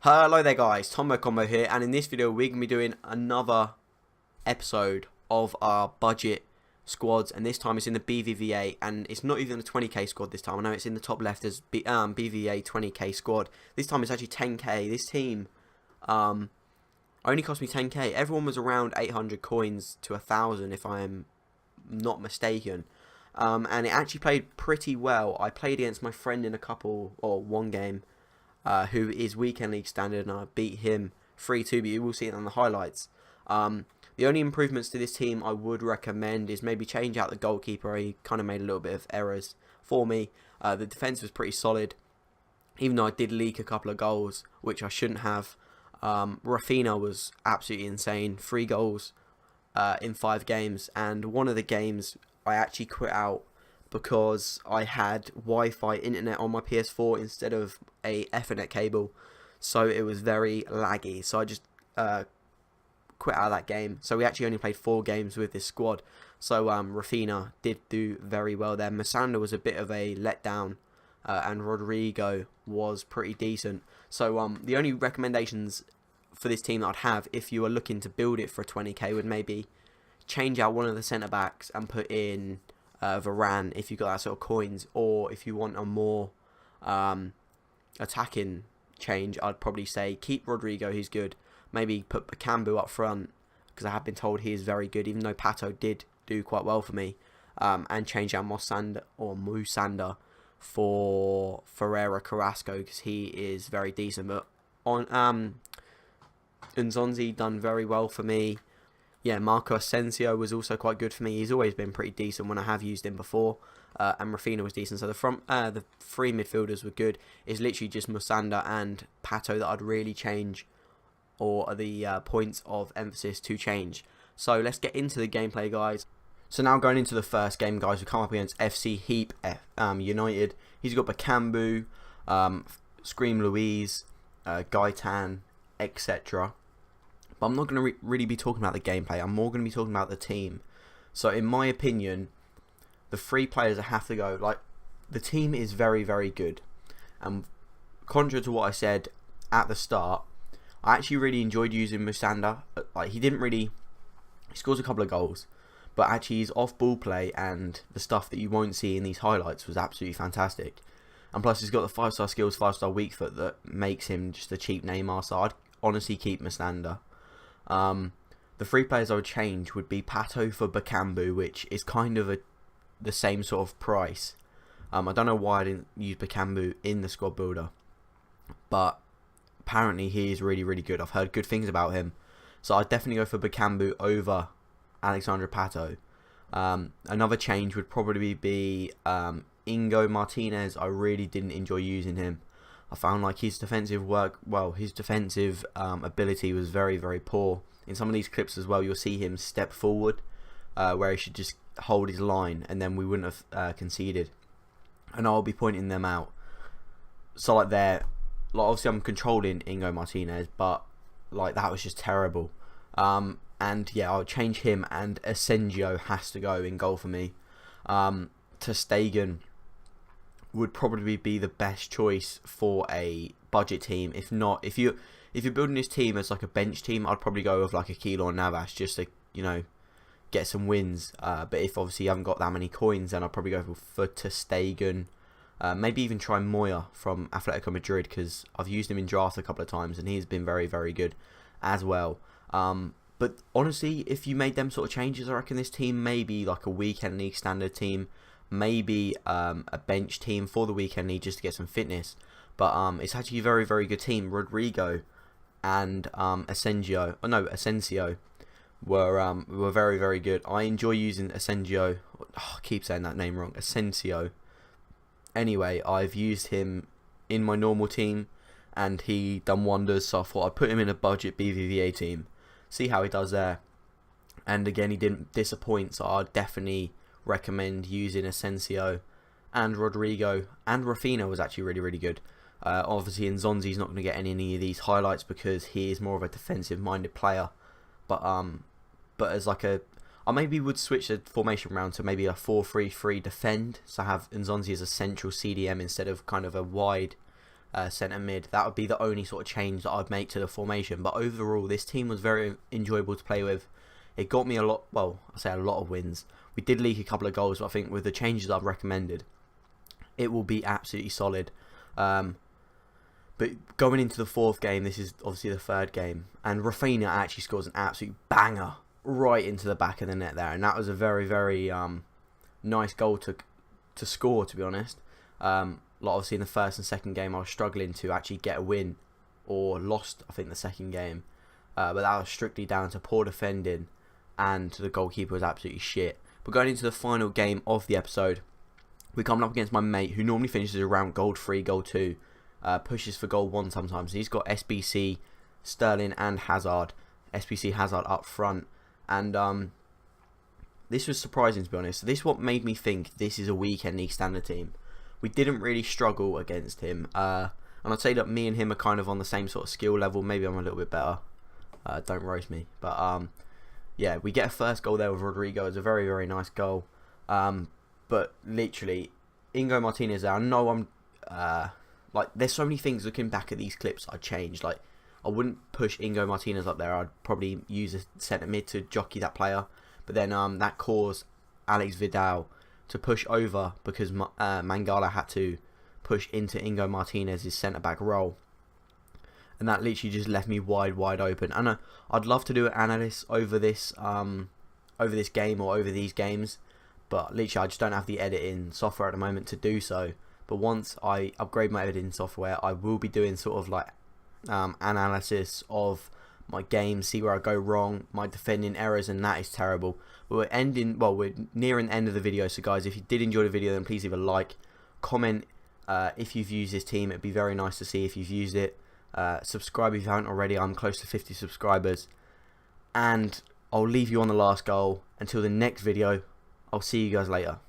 Hello there guys, Tombo Combo here, and in this video we're going to be doing another episode of our budget squads, and this time it's in the Bbva, and it's not even a 20k squad this time. I know it's in the top left as Bbva 20k squad. This time it's actually 10k. This team only cost me 10k. Everyone was around 800 coins to 1,000 if I am not mistaken. And it actually played pretty well. I played against my friend in one game, who is weekend league standard, and I beat him 3-2, but you will see it on the highlights. The only improvements to this team I would recommend is maybe change out the goalkeeper. He kind of made a little bit of errors for me. The defence was pretty solid, even though I did leak a couple of goals, which I shouldn't have. Rafinha was absolutely insane. 3 goals in 5 games, and one of the games I actually quit out because I had Wi-Fi internet on my PS4 instead of a Ethernet cable, so it was very laggy. So I just quit out of that game. So we actually only played 4 games with this squad. So Rafinha did do very well there. Masanda was a bit of a letdown, and Rodrigo was pretty decent. So the only recommendations for this team that I'd have if you are looking to build it for a 20k would maybe change out one of the centre backs and put in Varane if you got that sort of coins, or if you want a more attacking change, I'd probably say keep Rodrigo, he's good. Maybe put Bbva up front, because I have been told he is very good, even though Pato did do quite well for me. And change out Musanda for Ferreira Carrasco, because he is very decent. But on Nzonzi done very well for me. Yeah, Marco Asensio was also quite good for me. He's always been pretty decent when I have used him before. And Rafinha was decent. So the 3 midfielders were good. It's literally just Musanda and Pato that I'd really change, or the points of emphasis to change. So let's get into the gameplay, guys. So now going into the first game, guys, we come up against FC Heap United. He's got Bakambu, Scream Louise, Gaitan, etc. But I'm not going to really be talking about the gameplay. I'm more going to be talking about the team. So in my opinion, the 3 players that have to go, like, the team is very, very good. And contrary to what I said at the start, I actually really enjoyed using Musanda. Like, he scores a couple of goals, but actually his off-ball play and the stuff that you won't see in these highlights was absolutely fantastic. And plus he's got the 5-star skills, 5-star weak foot that makes him just a cheap Neymar, so I'd honestly keep Musanda. The 3 players I would change would be Pato for Bakambu, which is kind of the same sort of price. I don't know why I didn't use Bakambu in the squad builder, but apparently he is really, really good. I've heard good things about him, so I'd definitely go for Bakambu over Alexandre Pato. Another change would probably be Ingo Martinez. I really didn't enjoy using him. I found like his defensive ability was very, very poor. In some of these clips as well, you'll see him step forward, where he should just hold his line, and then we wouldn't have conceded. And I'll be pointing them out. So like there, like obviously I'm controlling Ingo Martinez, but like that was just terrible. And yeah, I'll change him, and Asensio has to go in goal for me. Ter Stegen would probably be the best choice for a budget team. If not, if you're building this team as like a bench team, I'd probably go with like a Keylor Navas just to, you know, get some wins. But if obviously you haven't got that many coins, then I'd probably go for Ter Stegen. Maybe even try Moya from Atletico Madrid, because I've used him in draft a couple of times and he's been very, very good as well. But honestly, if you made them sort of changes, I reckon this team may be like a weekend league standard team, maybe a bench team for the weekend league just to get some fitness. But it's actually a very, very good team. Rodrigo and Asensio were very, very good. I enjoy using Asensio. Oh, I keep saying that name wrong. Asensio. Anyway, I've used him in my normal team, and he done wonders. So I thought I'd put him in a budget Bbva team, see how he does there. And again, he didn't disappoint. So I'd definitely recommend using Asensio and Rodrigo, and Rafinha was actually really, really good. Obviously, Nzonzi's not going to get any of these highlights because he is more of a defensive-minded player. But as like I maybe would switch the formation round to maybe a 4-3-3 defend, so have Nzonzi as a central CDM instead of kind of a wide centre mid. That would be the only sort of change that I'd make to the formation. But overall, this team was very enjoyable to play with. It got me a lot, well, I say a lot of wins. We did leak a couple of goals, but I think with the changes I've recommended, it will be absolutely solid. But going into the fourth game, this is obviously the third game, and Rafinha actually scores an absolute banger right into the back of the net there, and that was a very, very nice goal to score, to be honest. Obviously in the first and second game I was struggling to actually get a win, or lost I think the second game, but that was strictly down to poor defending, and the goalkeeper was absolutely shit. But going into the final game of the episode, we're coming up against my mate who normally finishes around goal 3, goal 2, pushes for goal 1 sometimes. He's got SBC, Sterling and Hazard. SBC Hazard up front, and this was surprising, to be honest. This is what made me think this is a weekend league standard team. We didn't really struggle against him, and I'd say that me and him are kind of on the same sort of skill level. Maybe I'm a little bit better. Don't roast me, but yeah, we get a first goal there with Rodrigo. It's a very, very nice goal. But literally, Inigo Martinez there. I know I'm like, there's so many things looking back at these clips I'd change. Like, I wouldn't push Inigo Martinez up there. I'd probably use a centre mid to jockey that player. But then that caused Alex Vidal to push over because Mangala had to push into Inigo Martinez's centre back role. And that literally just left me wide open. And I'd love to do an analysis over this game or over these games, but literally I just don't have the editing software at the moment to do so. But once I upgrade my editing software, I will be doing sort of like analysis of my game, see where I go wrong, my defending errors, and that is terrible. But we're nearing the end of the video, so guys, if you did enjoy the video, then please leave a like, comment if you've used this team. It'd be very nice to see if you've used it. Subscribe if you haven't already. I'm close to 50 subscribers, and I'll leave you on the last goal. Until the next video, I'll see you guys later.